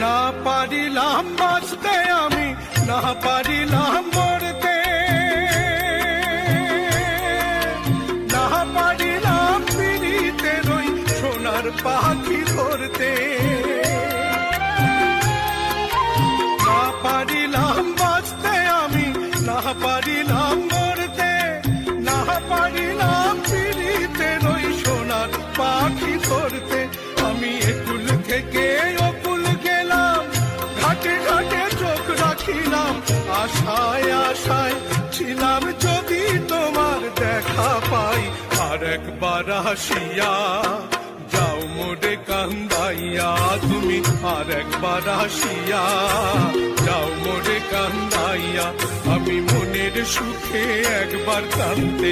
না পারিলাম বাঁচতে আমি, না পারিলাম মরতে, না পারিলাম পিড়িতে রই সোনার পাখি ধরতে, না পারিলাম বাঁচতে আমি, না পারিলাম মরতে, না পারিলাম পিড়িতে রই সোনার পাখি ধরতে। আমি একুল থেকে অকুল গেলাম, ঘাটে ঘাটে চোখ রাখিলাম, আশায় আশায় ছিলাম যদি তোমার দেখা পাই। আর একবার আসিয়া যাও মোরে কান্দাইয়া তুমি, আর একবার আসিয়া যাও মোরে কান্দাইয়া। আমি মনের সুখে একবার কান্দতে